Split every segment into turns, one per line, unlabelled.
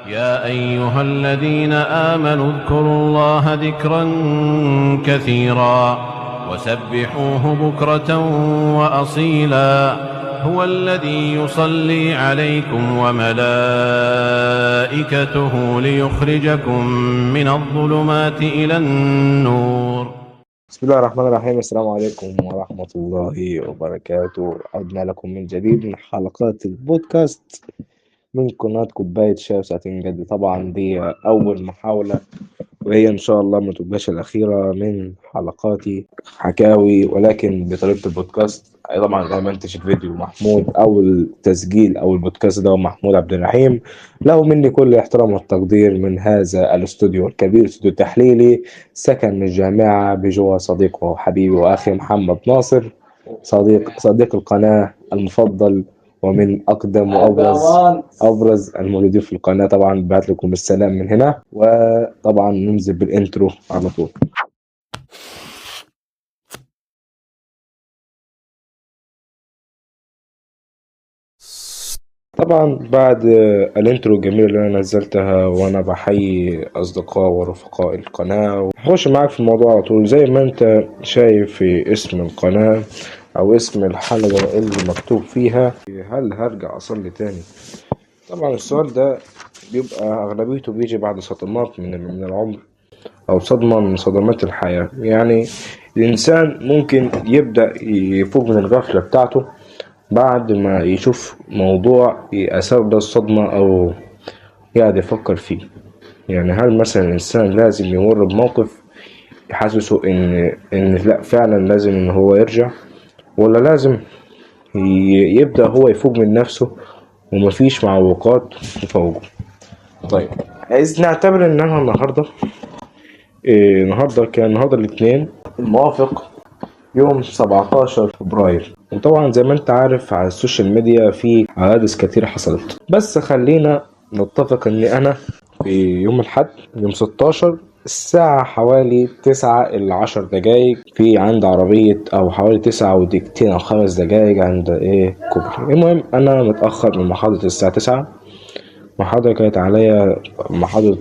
يا أيها الذين آمنوا اذكروا الله ذكرا كثيرا وسبحوه بكرة وأصيلا هو الذي يصلي عليكم وملائكته ليخرجكم من الظلمات إلى النور.
بسم الله الرحمن الرحيم. السلام عليكم ورحمة الله وبركاته. عدنا لكم من جديد من حلقات البودكاست من قناة كوباية شاي وساعتين جد. طبعا دي أول محاولة وهي إن شاء الله ما تبقاش الأخيرة من حلقاتي حكاوي، ولكن بطريقة البودكاست. طبعا زي ما انتش الفيديو محمود أو التسجيل أو البودكاست ده محمود عبد الرحيم، له مني كل الاحترام والتقدير من هذا الاستوديو الكبير، استوديو تحليلي سكن الجامعة بجوا صديقه وحبيبي وأخي محمد ناصر، صديق القناة المفضل ومن أقدم وأبرز الموجودين في القناة. طبعا بعت لكم السلام من هنا، وطبعا ننزل بالإنترو على طول. طبعا بعد الانترو الجميل اللي انا نزلتها وانا بحيي اصدقاء ورفقاء القناة، هخش معاك في الموضوع على طول. زي ما انت شايف في اسم القناة او اسم الحلقة اللي مكتوب فيها هل هرجع اصلي تاني؟ طبعا السؤال ده بيبقى اغلبيته بيجي بعد صدمات من العمر او صدمة من صدمات الحياة. يعني الانسان ممكن يبدأ يفوق من الغفلة بتاعته بعد ما يشوف موضوع يأثر له الصدمة أو قاعد يفكر فيه. يعني هل مثلا الإنسان لازم يمر بموقف يحسسه إن لا فعلا لازم إن هو يرجع، ولا لازم يبدأ هو يفوق من نفسه ومفيش معوقات تفوقه؟ طيب عايز نعتبر إن أنا النهاردة كان النهاردة الاثنين الموافق يوم 17 فبراير، وطبعا زي ما انت عارف على السوشيال ميديا في حوادث كتير حصلت. بس خلينا نتفق ان انا في يوم الحد يوم 16 الساعة حوالي 9 إلى 10 دقايق في عند عربية، أو حوالي 9 ودقيقتين أو 5 دقايق عند كوبري. المهم أنا متأخر من محاضرة الساعة 9. محاضرة كانت عليا محاضرة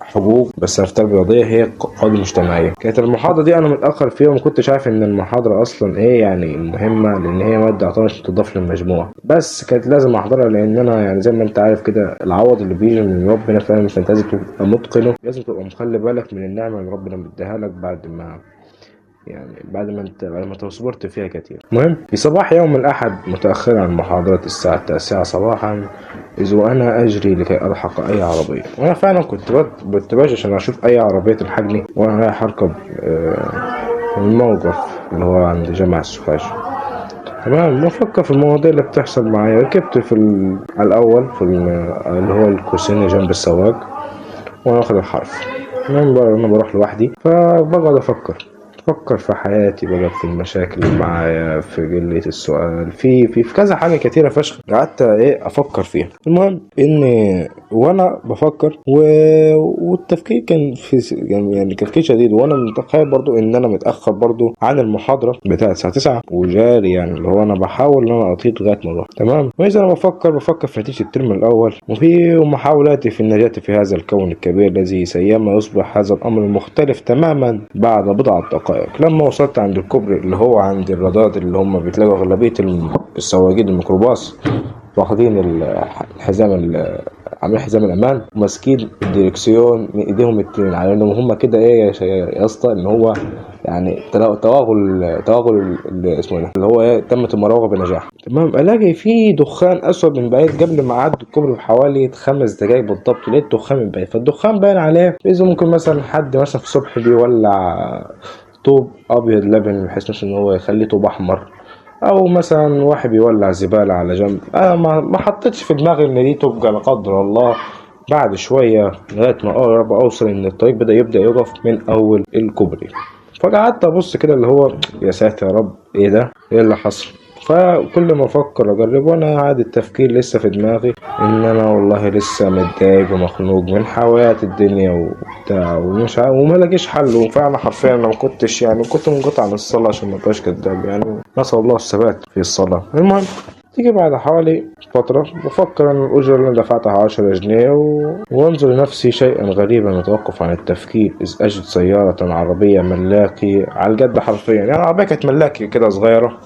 حقوق بس في تربية رياضية، هي قواعد مجتمعية. كانت المحاضرة دي أنا متأخر فيها وما كنتش عارف إن المحاضرة أصلا يعني مهمة، لأن هي مادة عشان تضاف للمجموعة، بس كانت لازم أحضرها لأن أنا يعني زي ما أنت عارف كده العوض اللي بيجي من ربنا، فاهم؟ فأنت لازم تبقى متقنه، لازم تبقى مخلي بالك من النعمة اللي ربنا مديها لك بعد ما تصبرت فيها كتير. المهم في صباح يوم الأحد متأخرا عن محاضرة الساعة 9 صباحا، إذ وأنا أجري لكي ألحق أي عربية. وأنا فعلا كنت باجي عشان أشوف أي عربية تلحقني وأنا رايح أركب الموقف اللي هو عند جامع السوهاج. تمام، بفكر في المواضيع اللي بتحصل معايا. ركبت على الأول اللي هو الكرسي جنب السواق وأنا واخد الحرف. أنا بروح لوحدي فبقعد أفكر في حياتي بقى، في المشاكل اللي معايا، في قلة السؤال، في كذا حاجة كتيرة فشخ قعدت افكر فيها. المهم ان وانا بفكر والتفكير كان يعني تفكير شديد، وانا متخيل برضو ان انا متأخر برضو عن المحاضرة بتاعت الساعة 9 وجاري، يعني اللي هو انا بحاول ان انا اطير لغاية ما اروح. تمام، واذا انا بفكر في نتيجة الترم الاول وفي محاولاتي في النجاة في هذا الكون الكبير الذي سيما يصبح هذا الامر مختلف تماما بعد بضعة دقائق. لما وصلت عند الكوبري اللي هو عند الرادار اللي هم بتلاقوا اغلبية السواقين الميكروباص واخدين عاملين حزام الامان وماسكين الديركسيون من ايديهم التنين، على انهم هم كده يا اسطى ان هو يعني توغل اسمه اللي هو تمت المراوغه بنجاح. تمام، الاقي في دخان اسود من بعيد قبل ما اعدي الكوبري بحوالي 5 دقايق بالضبط. لقيت دخان من بعيد، فالدخان باين عليه اذا ممكن مثلا حد مثلا في الصبح بيولع طوب ابيض لبن بحيث ان هو يخليه طوب احمر، او مثلا واحد بيولع زبالة على جنب. انا ما حطيتش في دماغي ان دي تبقى لا قدر الله. بعد شوية لغاية ما اقرب اوصل ان الطريق يبدأ يقف من اول الكوبري، فقعدت ابص كده اللي هو يا ساتر يا رب ايه ده، ايه اللي حصل؟ فكل ما افكر اجرب وانا عادي التفكير لسه في دماغي ان انا والله لسه متضايق ومخنوق من حياة الدنيا وبتاع وما لاقيش حل. وفعلا حرفيا انا كنت منقطع عن الصلاة عشان ما ابقاش كداب، يعني نسأل الله الثبات في الصلاة. المهم تيجي بعد حوالي فترة بفكر أن الأجرة اللي أنا دفعتها 10 جنيه وأنظر لنفسي شيئا غريبا يتوقف عن التفكير، إذ أجد سيارة عربية ملاكي على الجد حرفيا، يعني عربية كانت ملاكي كده صغيرة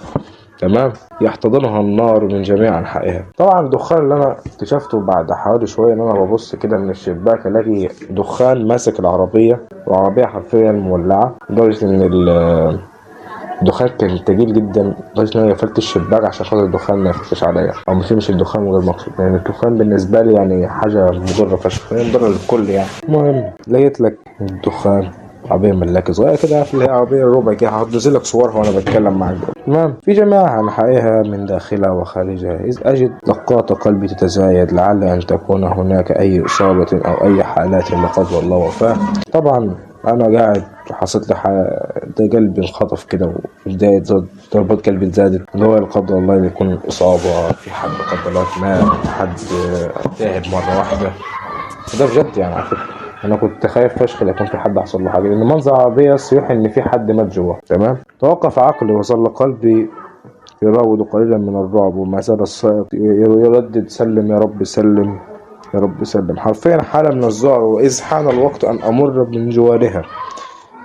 تمام، يحتضنها النار من جميع أنحائها. طبعا الدخان اللي أنا اكتشفته بعد حوالي شوية إن أنا ببص كده من الشباك ألاقي دخان ماسك العربية، والعربية حرفيا مولعة لدرجة إن الدخان كان تقيل جدا، لدرجة إن أنا قفلت الشباك عشان خاطر الدخان ما يخشش عليا أو ما يشمش الدخان غير مقصود، يعني الدخان بالنسبة لي يعني حاجة مضرة فشخ، هي مضرة للكل يعني. المهم لقيت لك الدخان عربية ملاكي صغيرة كده، عارف اللي هي عربية ربع كده، هنزل لك صورها وأنا بتكلم معاك. تمام، في جميع أنحائها من داخلها وخارجها، إذ أجد دقات قلبي تتزايد لعل أن تكون هناك أي إصابة أو أي حالات لا قدر الله وفاة. طبعا أنا قاعد حصلت لي قلبي انخطف كده، وبداية ضربات قلبي زادت، اللي هو لا قدر الله يكون إصابة في حد لا قدر الله مات، حد تعب مرة واحدة. ده بجد يعني على فكرة انا كنت خايف فشخ لو كان في حد حصل له حاجه، لان منظر عربيه يوحي ان في حد مات جوه. تمام، توقف عقلي وظل قلبي يراود قليلا من الرعب، وما زال السائق يردد سلم يا رب سلم يا رب سلم، حرفيا حالة من الذعر. وإذ حان الوقت أن أمر من جوارها،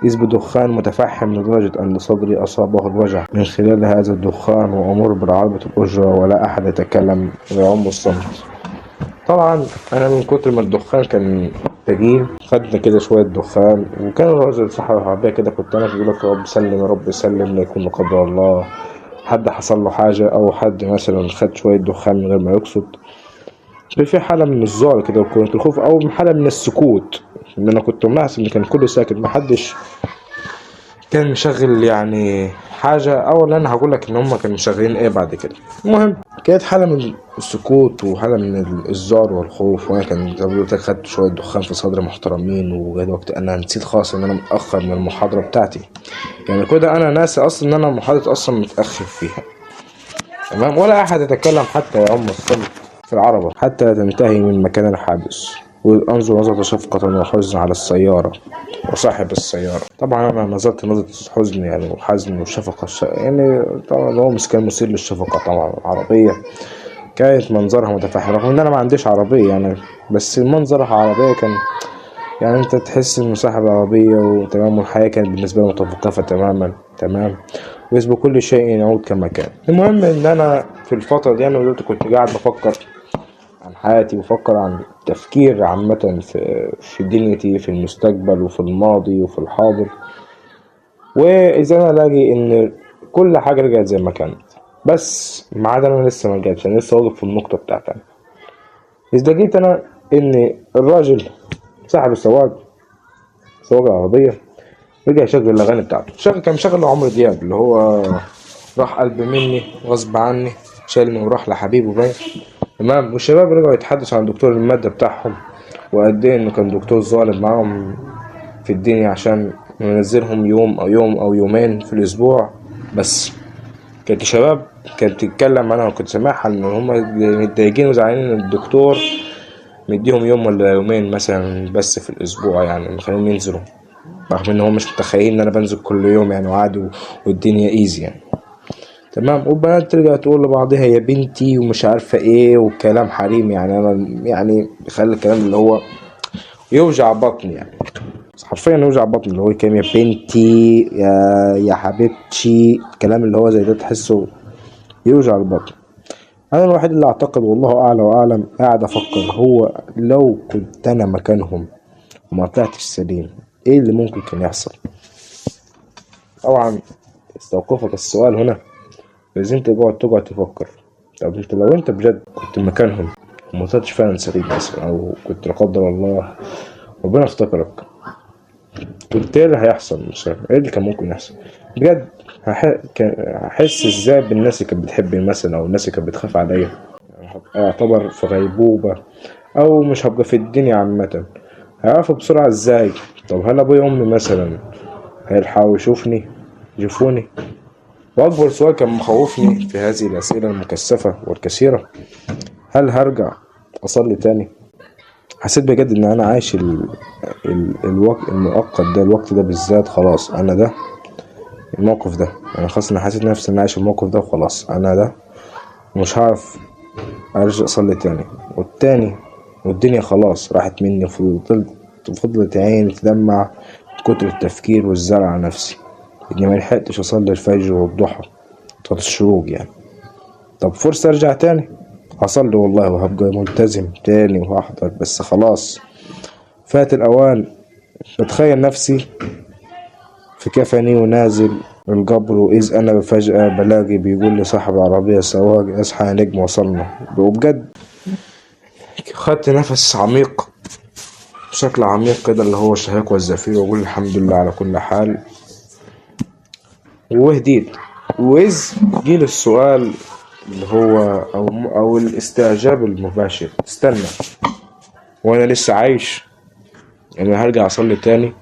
إذ بدخان متفحم لدرجة أن صدري أصابه الوجع من خلال هذا الدخان، وأمر بعربة الأجرة ولا أحد يتكلم ويعم الصمت. طبعا أنا من كتر ما الدخان كان تقيل خدنا كده شوية دخان، وكان الراجل صاحب العربية كده كنت أنا بقول لك يا رب سلم يا رب سلم، لا يكون لا قدر الله حد حصل له حاجة أو حد مثلا خد شوية دخان من غير ما يقصد. في حالة من الذعر كده وكنت الخوف، أو حالة من السكوت، إن أنا كنت ملاحظ إن كان كله ساكت، محدش كان مشغل يعني حاجة. أولا أنا هقول لك إن هم كانوا مشغلين إيه بعد كده. المهم كانت حالة من السكوت وحالة من الذعر والخوف، وأنا كان زي ما قلت لك خدت شوية دخان في صدري محترمين، وجاء وقت أنا نسيت خالص إن أنا متأخر من المحاضرة بتاعتي، يعني كده أنا ناسي أصلا إن أنا محاضرة أصلا متأخر فيها. تمام، ولا أحد يتكلم حتى يعم الصمت في العربة حتى تنتهي من مكان الحادث، وأنظر نظرة شفقة وحزن على السيارة وصاحب السيارة. طبعا أنا نظرت نظرة حزن يعني وحزن وشفقة يعني طبعا هو كان مثير للشفقة. طبعا العربية كانت منظرها متفحم رغم إن أنا ما عنديش عربية يعني، بس منظرها عربية كان يعني أنت تحس إن صاحب العربية وتمام، والحياة كانت بالنسبة له متوقفة تماما. تمام، ويسبق كل شيء يعود كما كان. المهم إن أنا في الفترة دي أنا كنت قاعد بفكر عن حياتي، بفكر عن تفكير عامة في دنيتي، في المستقبل وفي الماضي وفي الحاضر، وإذا أنا ألاقي إن كل حاجة رجعت زي ما كانت، بس ما عدا أنا لسه ما رجعتش، أنا لسه واقف في النقطة بتاعتي. إذا لقيت أنا إن الراجل صاحب سواق العربية رجع يشغل الأغاني بتاعته، كان مشغل عمرو دياب اللي هو راح قلبي مني غصب عني شالني وراح لحبيبه باين. تمام، والشباب رجعوا يتحدثوا عن دكتور المادة بتاعهم وقد ايه انه كان دكتور ظالم معاهم في الدنيا عشان ينزلهم يوم او يومين في الاسبوع بس. كانت الشباب كانت تتكلم عنها وكنت سامعها ان هم متضايقين وزعلانين ان الدكتور مديهم يوم ولا يومين مثلا بس في الاسبوع، يعني مخليهم ينزلوا، رغم ان هم مش متخيلين ان انا بنزل كل يوم يعني وعادي والدنيا ايزي يعني. تمام، والبنات ترجع تقول لبعضها يا بنتي ومش عارفة ايه وكلام حريم، يعني انا يعني بخلي الكلام اللي هو يوجع بطني، يعني حرفيا يوجع بطني، اللي هو كلام يا بنتي يا حبيبتي، الكلام اللي هو زي ده تحسه يوجع البطن. انا الوحيد اللي اعتقد والله اعلى واعلم قاعد افكر هو لو كنت انا مكانهم وما طلعتش سليم ايه اللي ممكن كان يحصل. طبعا استوقفك السؤال هنا، لازم انت تقعد تفكر، طب انت لو انت بجد كنت مكانهم وما طلعتش فعلا سليم مثلا، او كنت لا قدر الله ربنا افتكرك، كنت ايه اللي هيحصل؟ مش عارف ايه اللي كان ممكن يحصل بجد. هحس ازاي بالناس اللي كانت بتحبني مثلا، او الناس اللي كانت بتخاف عليا، اعتبر في غيبوبة او مش هبقى في الدنيا عامة، هيعرفوا بسرعة ازاي؟ طب هل ابويا وامي مثلا هيلحقوا يشوفوني؟ وأكبر سؤال كان مخوفني في هذه الأسئلة المكثفة والكثيرة، هل هرجع أصلي تاني؟ حسيت بجد إن أنا عايش الوقت المؤقت ده، الوقت ده بالذات خلاص، أنا ده الموقف ده، أنا خلاص أنا حسيت نفسي إن أنا عايش الموقف ده وخلاص، أنا ده ومش هعرف ارجع اصلي تاني، والتاني، والدنيا خلاص راحت مني، فضلت عيني تدمع من كتر التفكير والزرع على نفسي اني ملحقتش اصلي الفجر والضحى، صلاة الشروق يعني. طب فرصة ارجع تاني، هصلي والله وهبقى ملتزم تاني وهحضر، بس خلاص فات الاوان. بتخيل نفسي في كفني ونازل القبر، وإذ أنا بفجأة بلاقي بيقول لي صاحب العربية سواق اصحى يا نجم وصلنا. وبجد خدت نفس عميق بشكل عميق كده، اللي هو الشهيق والزفير، وأقول الحمد لله على كل حال، وهديت. وإذ جيل السؤال اللي هو أو الاستعجاب المباشر، استنى وأنا لسه عايش؟ يعني هرجع أصلي تاني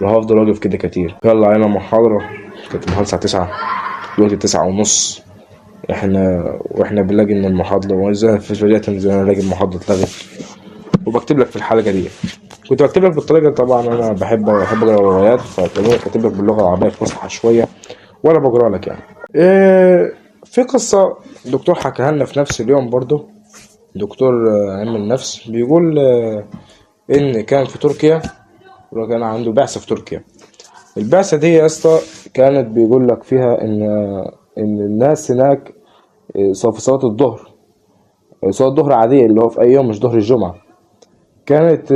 وهفضل واقف كده كتير؟ يلا علينا محاضرة، كانت المحاضرة الساعة 9، دلوقتي 9:30. واحنا بنلاقي ان المحاضرة وزي في فجأة زي ما نلاقي المحاضرة اتلغت. وبكتب لك في الحلقة دي، كنت بكتب لك بالطريقة، طبعا انا بحب اقرا روايات، فكنت كاتب لك باللغة العربية فصحى شوية وانا بقرا لك يعني. في قصة دكتور حكاها لنا في نفس اليوم برضو، دكتور علم النفس، بيقول ان كان في تركيا، وكان عنده بعثة في تركيا. البعثة دي يا اسطى كانت بيقول لك فيها ان الناس هناك في صلاة الظهر، صلاة الظهر عادية اللي هو في أي يوم مش ظهر الجمعة، كانت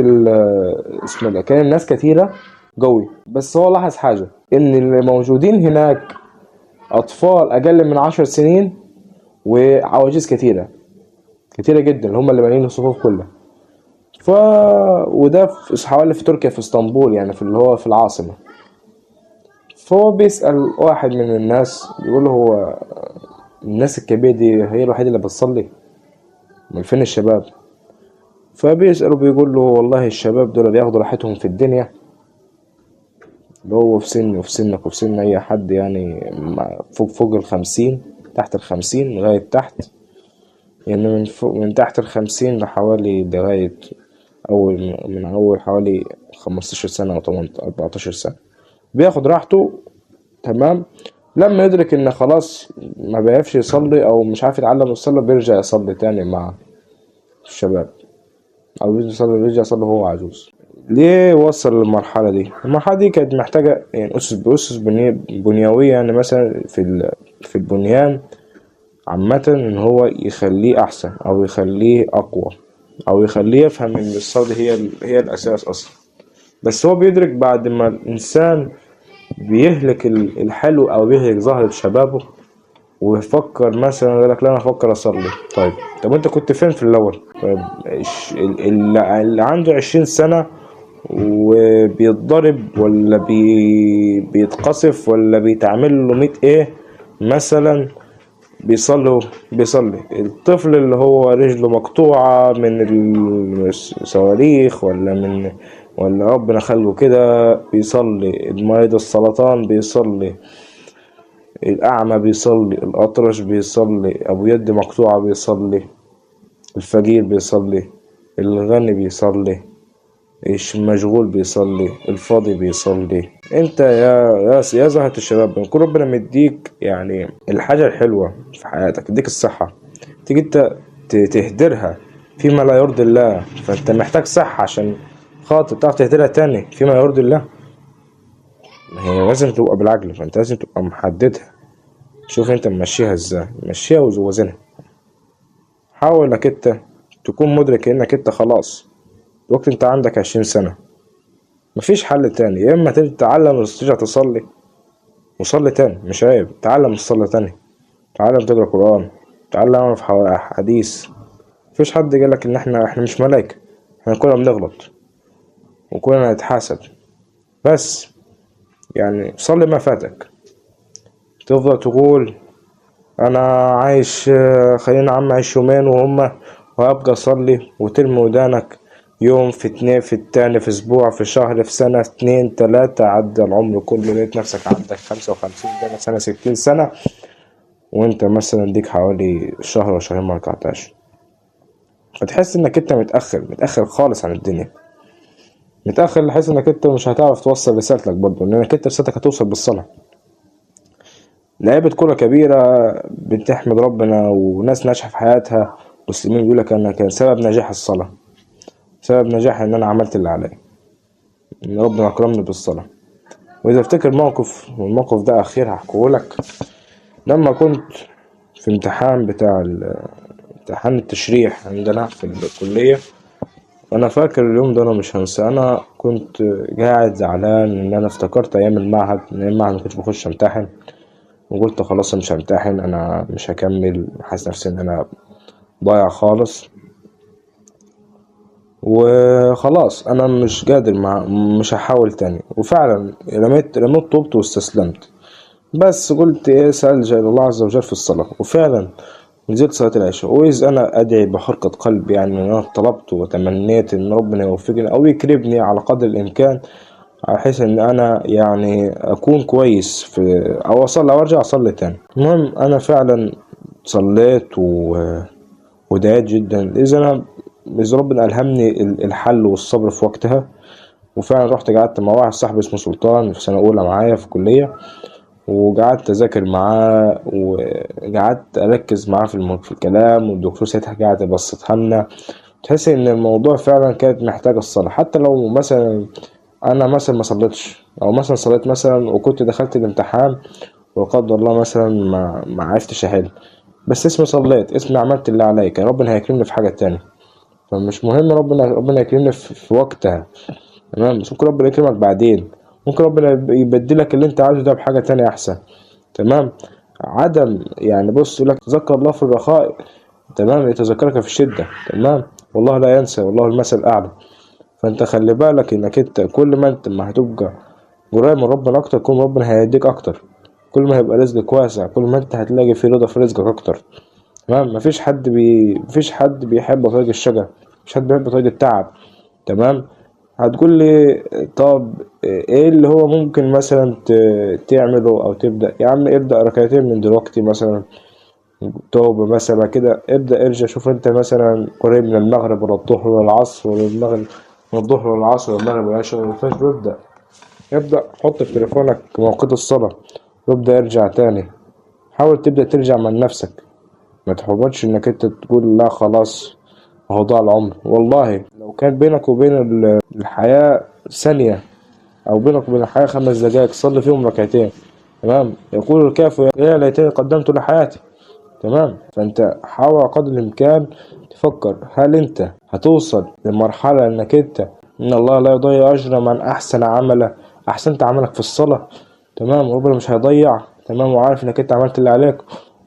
اسمه ده، كان الناس كتيرة قوي. بس هو لاحظ حاجة، إن اللي موجودين هناك أطفال أقل من 10 سنين وعواجيز كتيرة جدا، اللي هم اللي مالين الصفوف كلها. وده في حوالي في تركيا في اسطنبول يعني، في اللي هو في العاصمة. فهو بيسأل واحد من الناس، بيقول له هو الناس الكبيرة دي هي الوحيدة اللي بتصلي؟ من فين الشباب؟ فبيسأله بيقول له والله الشباب دول بياخدوا راحتهم في الدنيا، اللي هو في سن وفي سنك وفي سن أي حد يعني، فوق 50، تحت 50 لغاية تحت يعني، من تحت 50 لحوالي لغاية من أول حوالي 15 سنة أو 14 سنة بياخد راحته. تمام. لما يدرك إن خلاص ما بيعرفش يصلي أو مش عارف يتعلم الصلاة، بيرجع يصلي تاني مع الشباب، أو بيرجع يصلي وهو عجوز. ليه وصل للمرحلة دي؟ المرحلة دي كانت محتاجة يعني أسس بنيوية، يعني مثلا في البنيان عامة، إن هو يخليه أحسن أو يخليه أقوى أو يخليه يفهم إن الصلاة هي الأساس أصلا. بس هو بيدرك بعد ما الإنسان بيهلك الحلو أو بيهلك زهرة شبابه، ويفكر مثلا يقول لك لا أنا أفكر أصلي. طب أنت كنت فين في الأول؟ طيب اللي عنده 20 سنة وبيتضرب ولا بيتقصف ولا بيتعمل له 100 ايه مثلا، بيصلي. الطفل اللي هو رجله مقطوعة من الصواريخ ولا ربنا خلقه كده بيصلي، المريض السرطان بيصلي، الأعمى بيصلي، الأطرش بيصلي، أبو يد مقطوعة بيصلي، الفقير بيصلي، الغني بيصلي، مشغول بيصلي، الفاضي بيصلي. انت يا زهرة الشباب، يكون ربنا مديك يعني الحاجة الحلوة في حياتك، يديك الصحة، تيجي انت تهدرها فيما لا يرضي الله، فانت محتاج صحة عشان خاطر تعرف تهدرها تاني فيما يرضي الله. هي لازم تبقى بالعقل، فانت لازم تبقى محددها. شوف انت ممشيها ازاي، مشيها وزنها. حاول انك انت تكون مدرك انك انت خلاص وقت انت عندك 20 سنة، مفيش حل تاني. يا اما تتعلم ترجع تصلي وصلي تاني، مش عيب، تعلم الصلاة تاني، تعلم تقرأ قرآن، تعلم في حديث. مفيش حد قالك ان احنا مش ملايكة، احنا كلنا بنغلط وكلنا نتحاسب، بس يعني صلي ما فاتك. تفضل تقول انا عايش، خلينا عم عايش يومين وهبقى اصلي، وترمي ودانك يوم في 2 في التاني في اسبوع في شهر في سنة 2 3، عدى العمر كله لقيت نفسك عندك 55 سنة 60 سنة، وانت مثلا ديك حوالي شهر أو شهرين ما ركعتهاش. فتحس انك انت متأخر خالص عن الدنيا، متأخر لحيث انك انت مش هتعرف توصل رسالتك برضه، لانك انت رسالتك هتوصل بالصلاة. لعيبة كرة كبيرة بتحمد ربنا وناس ناجحة في حياتها، مسلمين، بيقول لك أنا كان سبب نجاح الصلاة، سبب نجاح إن أنا عملت اللي عليا، إن ربنا أكرمني بالصلاة. وإذا افتكر موقف، والموقف ده أخير هحكيهولك، لما كنت في امتحان امتحان التشريح عندنا في الكلية. أنا فاكر اليوم ده، أنا مش هنساه. أنا كنت قاعد زعلان إن أنا افتكرت أيام المعهد، إن أيام المعهد مكنتش بخش أمتحن، وقلت خلاص أنا مش همتحن، أنا مش هكمل، حاسس نفسي إن أنا ضايع خالص، وخلاص أنا مش قادر، مش هحاول تاني. وفعلا رميت طوبت واستسلمت. بس قلت إيه، سأل الله عز وجل في الصلاة، وفعلا نزلت صلاة العشاء. وإذ أنا أدعي بحرقة قلب، يعني إن أنا طلبت وتمنيت إن ربنا يوفقني أو يكرمني على قدر الإمكان، بحيث إن أنا يعني أكون كويس في، أو أصلي أو أرجع أصلي تاني. المهم أنا فعلا صليت ودعيت جدا، إذا ربنا ألهمني الحل والصبر في وقتها. وفعلا رحت قعدت مع واحد صاحبي اسمه سلطان في سنة أولى معايا في الكلية، وقعدت أذاكر معاه وقعدت أركز معاه في الكلام، والدكتور ساعتها قاعد يبسطها لنا. تحس إن الموضوع فعلا كانت محتاجة الصلاة. حتى لو مثلا أنا مثلا ما صليتش، أو مثلا صليت مثلا وكنت دخلت الامتحان وقدر الله مثلا ما عرفتش أحل، بس اسمي صليت، اسمي عملت اللي عليا، كان ربنا هيكرمني في حاجة تانية. فمش مهم ربنا يكرمني في وقتها، تمام، بس ممكن ربنا يكرمك بعدين، ممكن ربنا يبدلك اللي انت عايزه ده بحاجة تانية أحسن. تمام. عدم يعني، بص يقول لك تذكر الله في الرخاء، تمام، يتذكرك في الشدة. تمام. والله لا ينسى، والله المثل الأعلى. فانت خلي بالك انك انت كل ما انت ما هتبقى قريب من ربنا اكتر، كل ما ربنا هيديك اكتر، كل ما هيبقى رزقك واسع، كل ما انت هتلاقي في رضا في رزقك اكتر. تمام. مفيش حد بيحب طريق الشجر، مفيش حد بيحب طريق التعب. تمام. هتقول لي طب ايه اللي هو ممكن مثلا تعمله او تبدأ؟ يا عم ابدأ ركعتين من دلوقتي مثلا توبة مثلا كده، ابدأ ارجع شوف انت مثلا قريب من المغرب ولا الظهر ولا العصر ولا المغرب، من الظهر ولا العصر ولا المغرب ولا العشاء ولا الفجر. ابدأ حط في تليفونك مواقيت الصلاة، وابدأ ارجع تاني. حاول تبدأ ترجع من نفسك، ما تحاولش انك انت تقول لا خلاص هو ضاع العمر. والله لو كان بينك وبين الحياة ثانية، او بينك وبين الحياة 5 دقايق، صلي فيهم ركعتين. تمام. يقول الكافر يا ليتني قدمت لحياتي. تمام. فانت حاول قدر الامكان تفكر، هل انت هتوصل لمرحلة انك انت ان الله لا يضيع اجر من احسن عملا، احسنت عملك في الصلاة، تمام، ربنا مش هيضيع، تمام، وعارف انك انت عملت اللي عليك،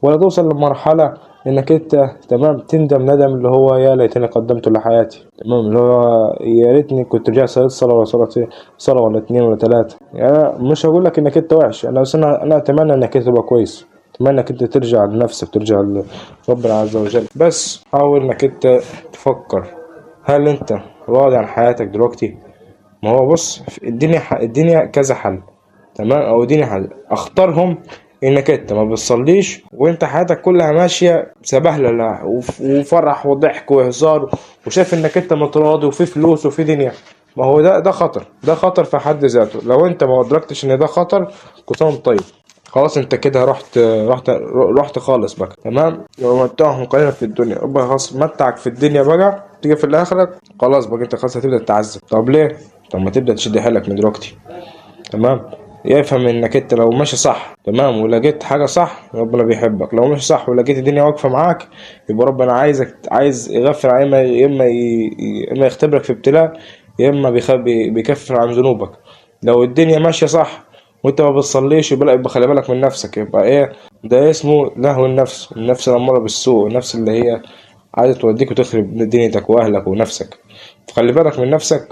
ولا توصل لمرحلة انك انت تمام تندم ندم اللي هو يا ليتني قدمت لحياتي، تمام، اللي هو يا ريتني كنت رجعت صليت صلاة ولا صلاة ولا 2 ولا 3. يعني مش هقول لك انك انت وحش، انا اتمنى انك انت تبقى كويس، اتمنى انك انت ترجع لنفسك، ترجع لربنا عز وجل. بس حاول انك انت تفكر، هل انت راضي عن حياتك دلوقتي؟ ما هو بص، الدنيا كذا حل، تمام، او الدنيا حل اختارهم. انك انت ما بتصليش وانت حياتك كلها ماشيه سبهلله وفرح وضحك وهزار، وشايف انك انت متراضي وفي فلوس وفي دنيا، ما هو ده خطر، ده خطر في حد ذاته. لو انت ما ادركتش ان ده خطر، كنت طيب خلاص انت كده رحت خالص بقى. تمام. لو متعهم قليلا في الدنيا، ربنا خلاص متعك في الدنيا بقى، تيجي في الاخره خلاص بقى انت خلاص هتبدا تتعذب. طب ليه؟ طب ما تبدا تشد حيلك من دلوقتي. تمام. يفهم انك انت لو ماشي صح، تمام، ولقيت حاجه صح، ربنا بيحبك. لو ماشي صح ولقيت الدنيا واقفه معاك، يبقى ربنا عايز يغفر عن اما يختبرك في ابتلاء، يا اما بيكفر عن ذنوبك. لو الدنيا ماشيه صح وانت ما بتصليش، يبقى خلي بالك من نفسك. يبقى ايه ده؟ اسمه لهو النفس الاماره بالسوء، النفس اللي هي عايزه توديك وتخرب دنيتك واهلك ونفسك. فخلي بالك من نفسك،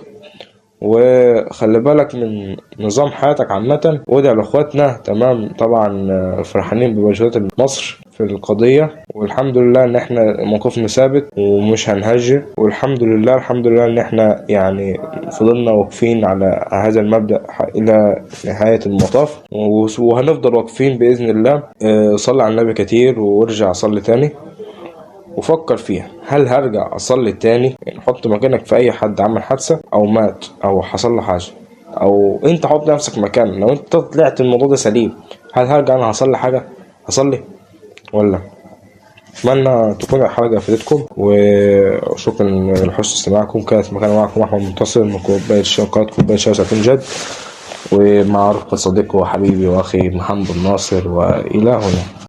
وخلي بالك من نظام حياتك عامة، وادعي لاخواتنا. تمام. طبعا فرحانين بمجهودات مصر في القضية، والحمد لله ان احنا موقفنا ثابت ومش هنهجر، والحمد لله ان احنا يعني فضلنا واقفين على هذا المبدأ الى نهاية المطاف، وهنفضل واقفين بإذن الله. صلي على النبي كتير وارجع صلي تاني، وفكر فيها، هل هرجع اصلي تاني؟ يعني حط مكانك في اي حد عمل حادثة او مات او حصل له حاجة، او انت حط نفسك مكان، لو انت طلعت الموضوع ده سليم، هل هرجع انا هصلي حاجة؟ هصلي ولا؟ اتمنى تكون الحلقة فادتكم، وشكرا لحسن استماعكم. كانت معكم احمد منتصر من كوباية شاي، كوباية شاي ساعتين جد، ومع رفقة صديقي وحبيبي واخي محمد الناصر، والى هنا.